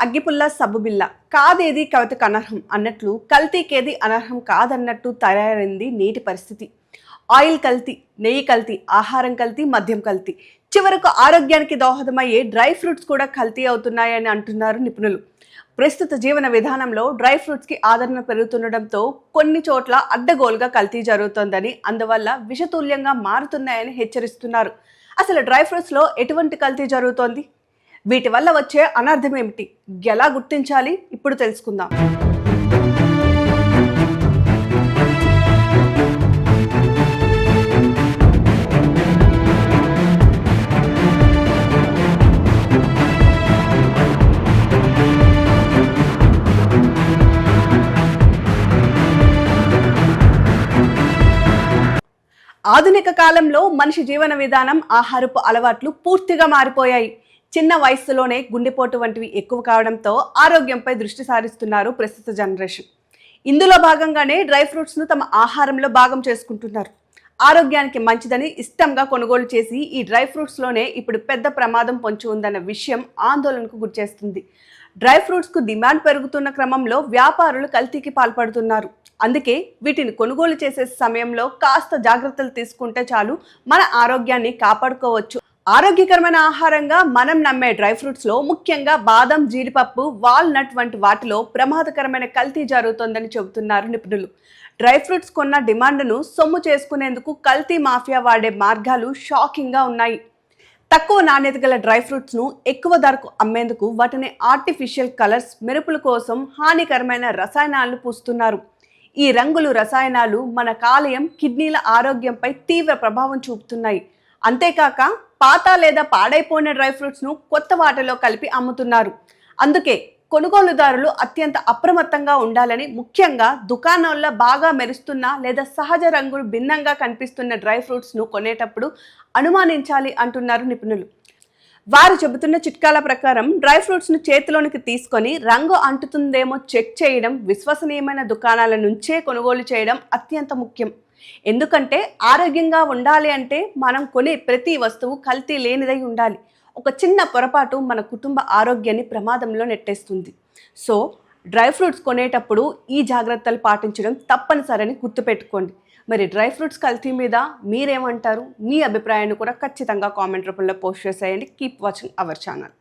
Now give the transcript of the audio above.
అగ్గిపుల్ల సబ్బుబిల్ల కాదేది కవితకు అనర్హం అన్నట్లు కల్తీకేది అనర్హం కాదన్నట్టు తయారైంది నేటి పరిస్థితి. ఆయిల్ కల్తీ, నెయ్యి కల్తీ, ఆహారం కల్తీ, మద్యం కల్తీ, చివరకు ఆరోగ్యానికి దోహదమయ్యే డ్రై ఫ్రూట్స్ కూడా కల్తీ అవుతున్నాయని అంటున్నారు నిపుణులు. ప్రస్తుత జీవన విధానంలో డ్రై ఫ్రూట్స్కి ఆదరణ పెరుగుతుండటంతో కొన్ని చోట్ల అడ్డగోలుగా కల్తీ జరుగుతోందని, అందువల్ల విషతుల్యంగా మారుతున్నాయని హెచ్చరిస్తున్నారు. అసలు డ్రై ఫ్రూట్స్లో ఎటువంటి కల్తీ జరుగుతోంది? వీటి వల్ల వచ్చే అనర్థం ఏమిటి? ఎలా గుర్తించాలి? ఇప్పుడు తెలుసుకుందాం. ఆధునిక కాలంలో మనిషి జీవన విధానం, ఆహారపు అలవాట్లు పూర్తిగా మారిపోయాయి. చిన్న వయస్సులోనే గుండెపోటు వంటివి ఎక్కువ కావడంతో ఆరోగ్యంపై దృష్టి సారిస్తున్నారు ప్రస్తుత జనరేషన్. ఇందులో భాగంగానే డ్రై ఫ్రూట్స్ను తమ ఆహారంలో భాగం చేసుకుంటున్నారు. ఆరోగ్యానికి మంచిదని ఇష్టంగా కొనుగోలు చేసి ఈ డ్రై ఫ్రూట్స్లోనే ఇప్పుడు పెద్ద ప్రమాదం పొంచి ఉందన్న విషయం ఆందోళనకు గురిచేస్తుంది. డ్రై ఫ్రూట్స్కు డిమాండ్ పెరుగుతున్న క్రమంలో వ్యాపారులు కల్తీకి పాల్పడుతున్నారు. అందుకే వీటిని కొనుగోలు చేసే సమయంలో కాస్త జాగ్రత్తలు తీసుకుంటే చాలు, మన ఆరోగ్యాన్ని కాపాడుకోవచ్చు. ఆరోగ్యకరమైన ఆహారంగా మనం నమ్మే డ్రై ఫ్రూట్స్లో ముఖ్యంగా బాదం, జీడిపప్పు, వాల్నట్ వంటి వాటిలో ప్రమాదకరమైన కల్తీ జరుగుతోందని చెబుతున్నారు నిపుణులు. డ్రై ఫ్రూట్స్ కొన్న డిమాండ్ను సొమ్ము చేసుకునేందుకు కల్తీ మాఫియా వాడే మార్గాలు షాకింగ్గా ఉన్నాయి. తక్కువ నాణ్యత గల డ్రై ఫ్రూట్స్ను ఎక్కువ ధరకు అమ్మేందుకు వాటిని ఆర్టిఫిషియల్ కలర్స్, మెరుపుల కోసం హానికరమైన రసాయనాలను పూస్తున్నారు. ఈ రంగులు, రసాయనాలు మన కాలేయం, కిడ్నీల ఆరోగ్యంపై తీవ్ర ప్రభావం చూపుతున్నాయి. అంతేకాక పాత లేదా పాడైపోయిన డ్రై ఫ్రూట్స్ను కొత్త వాటిలో కలిపి అమ్ముతున్నారు. అందుకే కొనుగోలుదారులు అత్యంత అప్రమత్తంగా ఉండాలని, ముఖ్యంగా దుకాణాల్లో బాగా మెరుస్తున్న లేదా సహజ రంగులు భిన్నంగా కనిపిస్తున్న డ్రై ఫ్రూట్స్ను కొనేటప్పుడు అనుమానించాలి అంటున్నారు నిపుణులు. వారు చెబుతున్న చిట్కాల ప్రకారం డ్రై ఫ్రూట్స్ను చేతిలోనికి తీసుకొని రంగు అంటుతుందేమో చెక్ చేయడం, విశ్వసనీయమైన దుకాణాల నుంచే కొనుగోలు చేయడం అత్యంత ముఖ్యం. ఎందుకంటే ఆరోగ్యంగా ఉండాలి అంటే మనం కొనే ప్రతి వస్తువు కల్తీ లేనిదై ఉండాలి. ఒక చిన్న పొరపాటు మన కుటుంబ ఆరోగ్యాన్ని ప్రమాదంలో నెట్టేస్తుంది. సో డ్రై ఫ్రూట్స్ కొనేటప్పుడు ఈ జాగ్రత్తలు పాటించడం తప్పనిసరని గుర్తుపెట్టుకోండి. మరి డ్రై ఫ్రూట్స్ కల్తీ మీద మీరేమంటారు? మీ అభిప్రాయాన్ని కూడా ఖచ్చితంగా కామెంట్ రూపంలో పోస్ట్ చేసేయండి. Keep watching our channel.